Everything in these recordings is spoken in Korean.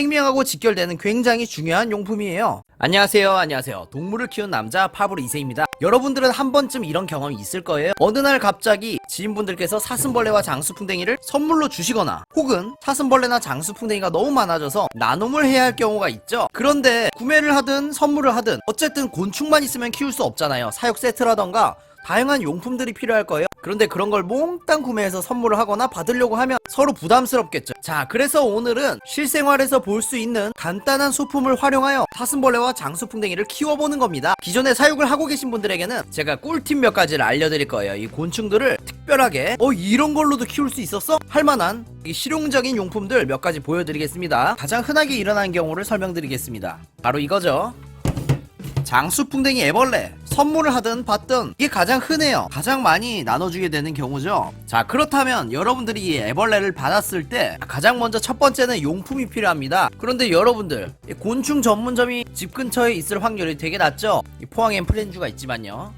생명하고 직결되는 굉장히 중요한 용품이에요. 안녕하세요. 동물을 키운 남자 파브르 2세입니다. 여러분들은 한 번쯤 이런 경험이 있을 거예요. 어느 날 갑자기 지인분들께서 사슴벌레와 장수풍뎅이를 선물로 주시거나, 혹은 사슴벌레나 장수풍뎅이가 너무 많아져서 나눔을 해야 할 경우가 있죠. 그런데 구매를 하든 선물을 하든 어쨌든 곤충만 있으면 키울 수 없잖아요. 사육 세트라던가 다양한 용품들이 필요할 거예요. 그런데 그런 걸 몽땅 구매해서 선물을 하거나 받으려고 하면 서로 부담스럽겠죠. 자, 그래서 오늘은 실생활에서 볼 수 있는 간단한 소품을 활용하여 사슴벌레와 장수풍뎅이를 키워보는 겁니다. 기존에 사육을 하고 계신 분들에게는 제가 꿀팁 몇 가지를 알려드릴 거예요. 이 곤충들을 특별하게 이런 걸로도 키울 수 있었어? 할만한 이 실용적인 용품들 몇 가지 보여드리겠습니다. 가장 흔하게 일어나는 경우를 설명드리겠습니다. 바로 이거죠. 장수풍뎅이 애벌레. 선물을 하든 받든 이게 가장 흔해요. 가장 많이 나눠주게 되는 경우죠. 자, 그렇다면 여러분들이 이 애벌레를 받았을 때 가장 먼저 첫 번째는 용품이 필요합니다. 그런데 여러분들, 곤충 전문점이 집 근처에 있을 확률이 되게 낮죠. 포항엔 프렌즈가 있지만요.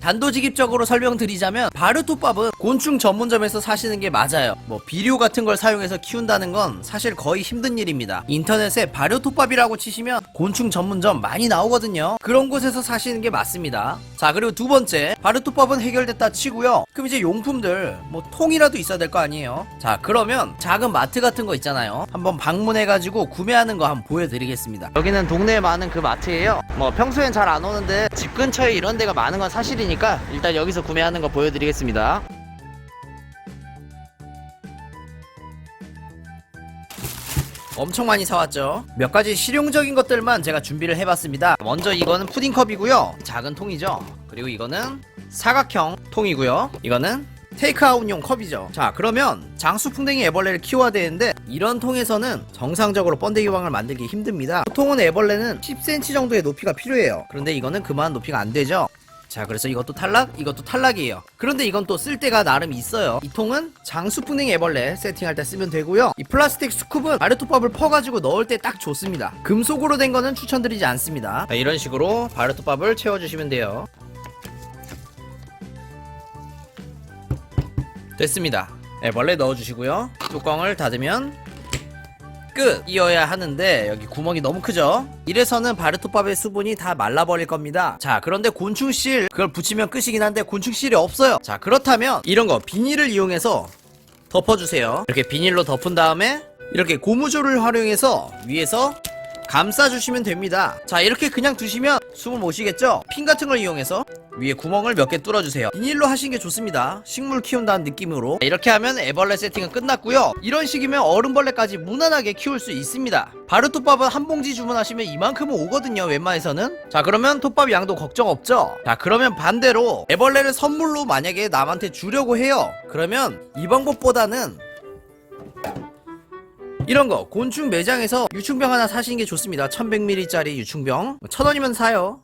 단도직입적으로 설명드리자면 바르토밥은 곤충 전문점에서 사시는 게 맞아요. 비료 같은 걸 사용해서 키운다는 건 사실 거의 힘든 일입니다. 인터넷에 바르토밥이라고 치시면 곤충 전문점 많이 나오거든요. 그런 곳에서 사시는 게 맞습니다. 자, 그리고 두 번째, 바르토밥은 해결됐다 치고요. 그럼 이제 용품들 통이라도 있어야 될 거 아니에요. 자, 그러면 작은 마트 같은 거 있잖아요. 한번 방문해가지고 구매하는 거 한번 보여드리겠습니다. 여기는 동네에 많은 그 마트예요. 평소엔 잘 안 오는데 집 근처에 이런 데가 많은 건 사실이니까 일단 여기서 구매하는 거 보여드리겠습니다. 엄청 많이 사왔죠. 몇 가지 실용적인 것들만 제가 준비를 해봤습니다. 먼저 이거는 푸딩컵이고요. 작은 통이죠. 그리고 이거는 사각형 통이고요. 이거는 테이크아웃용 컵이죠. 자, 그러면 장수풍뎅이 애벌레를 키워야 되는데 이런 통에서는 정상적으로 번데기왕을 만들기 힘듭니다. 보통은 애벌레는 10cm 정도의 높이가 필요해요. 그런데 이거는 그만한 높이가 안 되죠. 자, 그래서 이것도 탈락, 이것도 탈락이에요. 그런데 이건 또 쓸데가 나름 있어요. 이 통은 장수풍뎅이 애벌레 세팅할 때 쓰면 되고요. 이 플라스틱 스쿱은 바르토밥을 퍼가지고 넣을 때 딱 좋습니다. 금속으로 된 거는 추천드리지 않습니다. 자, 이런 식으로 바르토밥을 채워주시면 돼요. 됐습니다. 애벌레 넣어주시고요. 뚜껑을 닫으면 끝! 이어야 하는데 여기 구멍이 너무 크죠? 이래서는 바르토밥의 수분이 다 말라버릴 겁니다. 자, 그런데 곤충실 그걸 붙이면 끝이긴 한데 곤충실이 없어요. 자, 그렇다면 이런 거 비닐을 이용해서 덮어주세요. 이렇게 비닐로 덮은 다음에 이렇게 고무줄을 활용해서 위에서 감싸주시면 됩니다. 자, 이렇게 그냥 두시면 숨을 못 쉬겠죠? 핀 같은 걸 이용해서 위에 구멍을 몇 개 뚫어주세요. 비닐로 하시는 게 좋습니다. 식물 키운다는 느낌으로. 이렇게 하면 애벌레 세팅은 끝났고요. 이런 식이면 어른벌레까지 무난하게 키울 수 있습니다. 바르토밥은 한 봉지 주문하시면 이만큼은 오거든요, 웬만해서는. 자, 그러면 톱밥 양도 걱정 없죠? 자, 그러면 반대로 애벌레를 선물로 만약에 남한테 주려고 해요. 그러면 이 방법보다는 이런 거 곤충 매장에서 유충병 하나 사시는 게 좋습니다. 1100ml짜리 유충병 1000원이면 사요.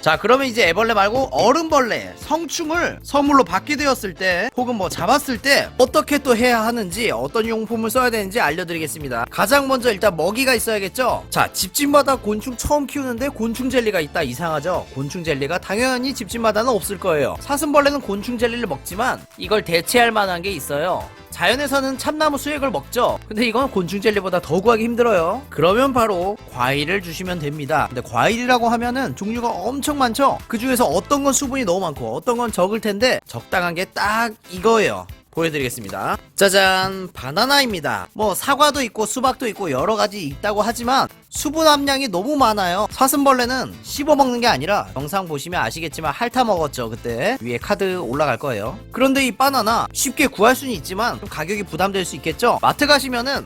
자, 그러면 이제 애벌레 말고 어른벌레, 성충을 선물로 받게 되었을 때 혹은 잡았을 때 어떻게 또 해야 하는지, 어떤 용품을 써야 되는지 알려드리겠습니다. 가장 먼저 일단 먹이가 있어야겠죠. 자, 집집마다 곤충 처음 키우는데 곤충 젤리가 있다, 이상하죠? 곤충 젤리가 당연히 집집마다는 없을 거예요. 사슴벌레는 곤충 젤리를 먹지만 이걸 대체할 만한 게 있어요. 자연에서는 참나무 수액을 먹죠. 근데 이건 곤충 젤리보다 더 구하기 힘들어요. 그러면 바로 과일을 주시면 됩니다. 근데 과일이라고 하면은 종류가 엄청 많죠. 그 중에서 어떤 건 수분이 너무 많고 어떤 건 적을 텐데 적당한 게 딱 이거예요. 보여드리겠습니다. 짜잔, 바나나입니다. 사과도 있고 수박도 있고 여러가지 있다고 하지만 수분 함량이 너무 많아요. 사슴벌레는 씹어먹는 게 아니라 영상 보시면 아시겠지만 핥아 먹었죠. 그때 위에 카드 올라갈 거예요. 그런데 이 바나나 쉽게 구할 수는 있지만 좀 가격이 부담될 수 있겠죠. 마트 가시면은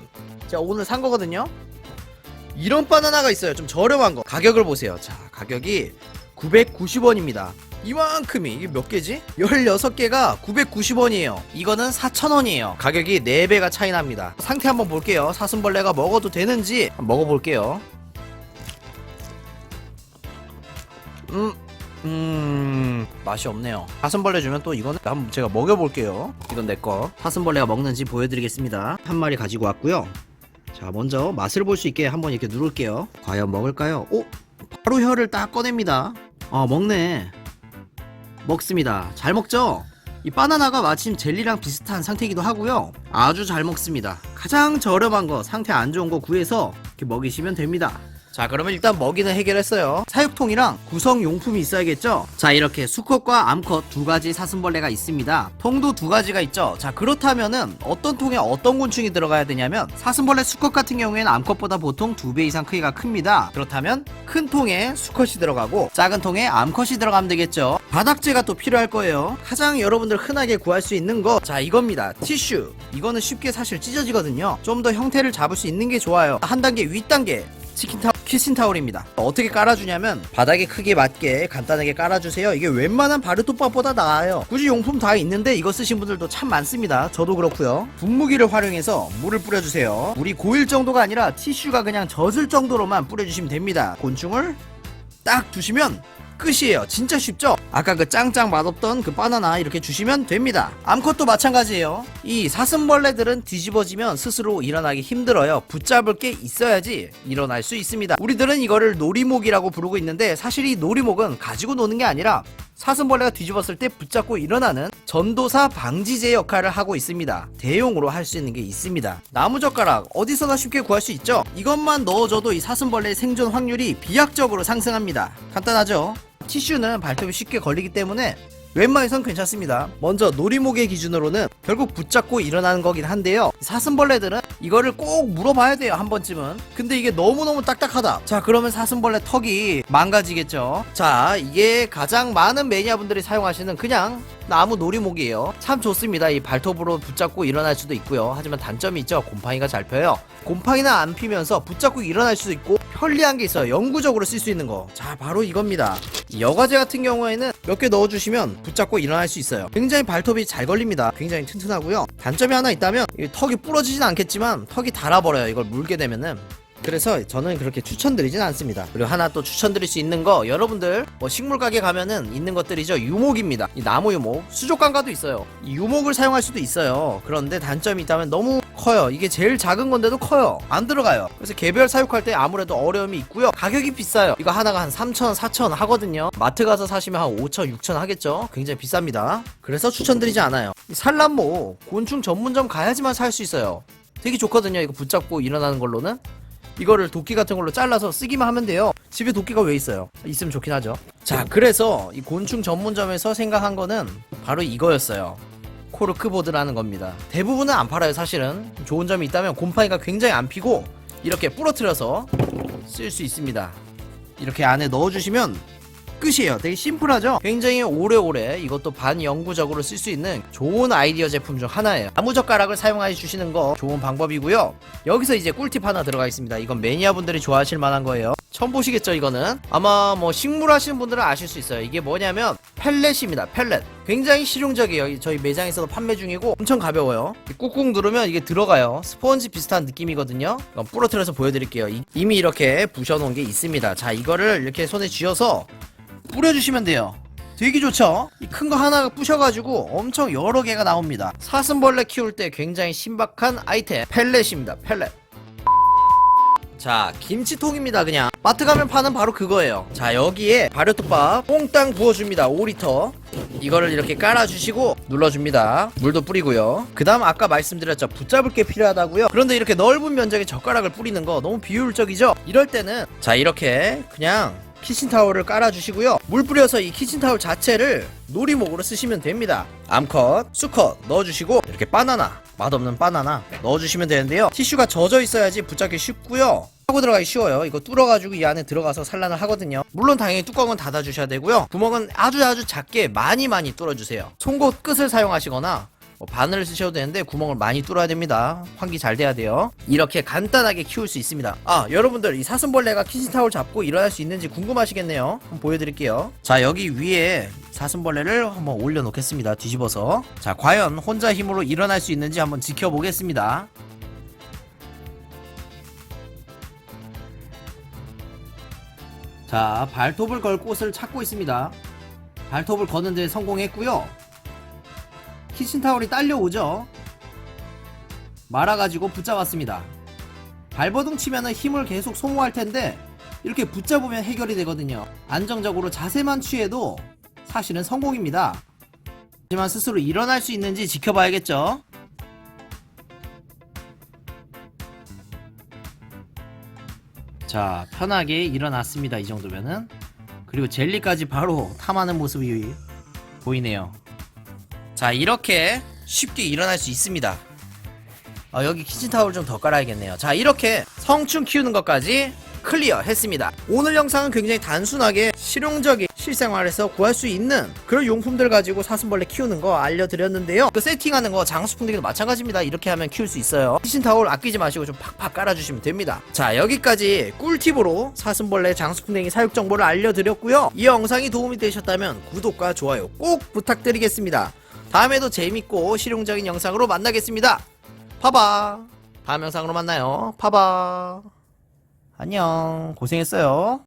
제가 오늘 산 거거든요. 이런 바나나가 있어요. 좀 저렴한 거. 가격을 보세요. 자, 가격이 990원입니다. 이만큼이 이게 몇 개지? 16개가 990원이에요. 이거는 4,000원이에요. 가격이 4배가 차이 납니다. 상태 한번 볼게요. 사슴벌레가 먹어도 되는지 한번 먹어볼게요. 맛이 없네요. 사슴벌레 주면 또 이거는 한번 제가 먹여볼게요. 이건 내거. 사슴벌레가 먹는지 보여드리겠습니다. 한 마리 가지고 왔고요. 자, 먼저 맛을 볼 수 있게 한번 이렇게 누를게요. 과연 먹을까요? 바로 혀를 딱 꺼냅니다. 먹네. 먹습니다. 잘 먹죠? 이 바나나가 마침 젤리랑 비슷한 상태이기도 하고요. 아주 잘 먹습니다. 가장 저렴한 거, 상태 안 좋은 거 구해서 이렇게 먹이시면 됩니다. 자, 그러면 일단 먹이는 해결했어요. 사육통이랑 구성용품이 있어야겠죠? 자, 이렇게 수컷과 암컷 두 가지 사슴벌레가 있습니다. 통도 두 가지가 있죠. 자, 그렇다면은 어떤 통에 어떤 곤충이 들어가야 되냐면, 사슴벌레 수컷 같은 경우에는 암컷보다 보통 2배 이상 크기가 큽니다. 그렇다면 큰 통에 수컷이 들어가고 작은 통에 암컷이 들어가면 되겠죠. 바닥재가 또 필요할 거예요. 가장 여러분들 흔하게 구할 수 있는 거, 자, 이겁니다. 티슈. 이거는 쉽게 사실 찢어지거든요. 좀 더 형태를 잡을 수 있는 게 좋아요. 한 단계 윗단계 키친타올입니다. 어떻게 깔아주냐면 바닥에 크기에 맞게 간단하게 깔아주세요. 이게 웬만한 바르토밥보다 나아요. 굳이 용품 다 있는데 이거 쓰신 분들도 참 많습니다. 저도 그렇고요. 분무기를 활용해서 물을 뿌려주세요. 물이 고일 정도가 아니라 티슈가 그냥 젖을 정도로만 뿌려주시면 됩니다. 곤충을 딱 두시면 끝이에요. 진짜 쉽죠? 아까 그 짱짱 맛없던 그 바나나 이렇게 주시면 됩니다. 암컷도 마찬가지예요. 이 사슴벌레들은 뒤집어지면 스스로 일어나기 힘들어요. 붙잡을 게 있어야지 일어날 수 있습니다. 우리들은 이거를 놀이목이라고 부르고 있는데, 사실 이 놀이목은 가지고 노는 게 아니라 사슴벌레가 뒤집었을 때 붙잡고 일어나는 전도사 방지제 역할을 하고 있습니다. 대용으로 할 수 있는 게 있습니다. 나무젓가락 어디서나 쉽게 구할 수 있죠? 이것만 넣어줘도 이 사슴벌레의 생존 확률이 비약적으로 상승합니다. 간단하죠? 티슈는 발톱이 쉽게 걸리기 때문에 웬만해선 괜찮습니다. 먼저 놀이목의 기준으로는 결국 붙잡고 일어나는 거긴 한데요, 사슴벌레들은 이거를 꼭 물어봐야 돼요, 한 번쯤은. 근데 이게 너무너무 딱딱하다. 자, 그러면 사슴벌레 턱이 망가지겠죠. 자, 이게 가장 많은 매니아분들이 사용하시는 그냥 나무 놀이목이에요. 참 좋습니다. 이 발톱으로 붙잡고 일어날 수도 있고요. 하지만 단점이 있죠. 곰팡이가 잘 펴요. 곰팡이는 안 피면서 붙잡고 일어날 수도 있고 편리한 게 있어요. 영구적으로 쓸 수 있는 거. 자, 바로 이겁니다. 이 여과제 같은 경우에는 몇 개 넣어주시면 붙잡고 일어날 수 있어요. 굉장히 발톱이 잘 걸립니다. 굉장히 튼튼하고요. 단점이 하나 있다면 턱이 부러지진 않겠지만 턱이 닳아버려요, 이걸 물게 되면은. 그래서 저는 그렇게 추천드리진 않습니다. 그리고 하나 또 추천드릴 수 있는 거, 여러분들 뭐 식물 가게 가면은 있는 것들이죠. 유목입니다. 이 나무 유목, 수족관가도 있어요. 이 유목을 사용할 수도 있어요. 그런데 단점이 있다면 너무 커요. 이게 제일 작은 건데도 커요. 안 들어가요. 그래서 개별 사육할 때 아무래도 어려움이 있고요. 가격이 비싸요. 이거 하나가 한 3,000원, 4,000원 하거든요. 마트 가서 사시면 한 5,000원, 6,000원 하겠죠. 굉장히 비쌉니다. 그래서 추천드리지 않아요. 이 산란모, 곤충 전문점 가야지만 살 수 있어요. 되게 좋거든요. 이거 붙잡고 일어나는 걸로는. 이거를 도끼 같은 걸로 잘라서 쓰기만 하면 돼요. 집에 도끼가 왜 있어요? 있으면 좋긴 하죠. 자, 그래서 이 곤충 전문점에서 생각한 거는 바로 이거였어요. 코르크보드라는 겁니다. 대부분은 안 팔아요, 사실은. 좋은 점이 있다면 곰팡이가 굉장히 안 피고 이렇게 부러뜨려서 쓸 수 있습니다. 이렇게 안에 넣어주시면 끝이에요. 되게 심플하죠? 굉장히 오래오래 이것도 반영구적으로 쓸 수 있는 좋은 아이디어 제품 중 하나예요. 나무젓가락을 사용해 주시는 거 좋은 방법이고요. 여기서 이제 꿀팁 하나 들어가 있습니다. 이건 매니아분들이 좋아하실 만한 거예요. 처음 보시겠죠, 이거는? 아마 뭐 식물 하시는 분들은 아실 수 있어요. 이게 뭐냐면 펠렛입니다. 펠렛. 굉장히 실용적이에요. 저희 매장에서도 판매 중이고 엄청 가벼워요. 꾹꾹 누르면 이게 들어가요. 스펀지 비슷한 느낌이거든요. 이건 부러뜨려서 보여드릴게요. 이미 이렇게 부셔놓은 게 있습니다. 자, 이거를 이렇게 손에 쥐어서 뿌려주시면 돼요. 되게 좋죠? 이 큰 거 하나가 부셔가지고 엄청 여러 개가 나옵니다. 사슴벌레 키울 때 굉장히 신박한 아이템, 펠렛입니다. 펠렛. 자, 김치통입니다. 그냥 마트 가면 파는 바로 그거예요. 자, 여기에 발효톱밥 뽕땅 부어줍니다. 5리터. 이거를 이렇게 깔아주시고 눌러줍니다. 물도 뿌리고요. 그 다음 아까 말씀드렸죠, 붙잡을 게 필요하다고요. 그런데 이렇게 넓은 면적에 젓가락을 뿌리는 거 너무 비효율적이죠. 이럴 때는 자, 이렇게 그냥 키친타올을 깔아주시고요. 물 뿌려서 이 키친타올 자체를 놀이목으로 쓰시면 됩니다. 암컷, 수컷 넣어주시고 이렇게 바나나, 맛없는 바나나 넣어주시면 되는데요. 티슈가 젖어 있어야지 붙잡기 쉽고요. 하고 들어가기 쉬워요. 이거 뚫어가지고 이 안에 들어가서 산란을 하거든요. 물론 당연히 뚜껑은 닫아주셔야 되고요. 구멍은 아주 작게 많이 뚫어주세요. 송곳 끝을 사용하시거나 바늘을 쓰셔도 되는데 구멍을 많이 뚫어야 됩니다. 환기 잘 돼야 돼요. 이렇게 간단하게 키울 수 있습니다. 아, 여러분들 이 사슴벌레가 키친타올 잡고 일어날 수 있는지 궁금하시겠네요. 한번 보여드릴게요. 자, 여기 위에 사슴벌레를 한번 올려놓겠습니다. 뒤집어서. 자, 과연 혼자 힘으로 일어날 수 있는지 한번 지켜보겠습니다. 자, 발톱을 걸 곳을 찾고 있습니다. 발톱을 거는 데 성공했고요. 키친타올이 딸려오죠. 말아가지고 붙잡았습니다. 발버둥 치면은 힘을 계속 소모할 텐데 이렇게 붙잡으면 해결이 되거든요. 안정적으로 자세만 취해도 사실은 성공입니다. 하지만 스스로 일어날 수 있는지 지켜봐야겠죠. 자, 편하게 일어났습니다. 이 정도면은. 그리고 젤리까지 바로 탐하는 모습이 보이네요. 자, 이렇게 쉽게 일어날 수 있습니다. 여기 키친타올 좀 더 깔아야겠네요. 자, 이렇게 성충 키우는 것까지 클리어 했습니다. 오늘 영상은 굉장히 단순하게 실용적인 실생활에서 구할 수 있는 그런 용품들 가지고 사슴벌레 키우는 거 알려드렸는데요. 그 세팅하는 거 장수풍뎅이도 마찬가지입니다. 이렇게 하면 키울 수 있어요. 키친타올 아끼지 마시고 좀 팍팍 깔아주시면 됩니다. 자, 여기까지 꿀팁으로 사슴벌레 장수풍뎅이 사육 정보를 알려드렸고요. 이 영상이 도움이 되셨다면 구독과 좋아요 꼭 부탁드리겠습니다. 다음에도 재밌고 실용적인 영상으로 만나겠습니다. 파바. 다음 영상으로 만나요. 파바. 안녕. 고생했어요.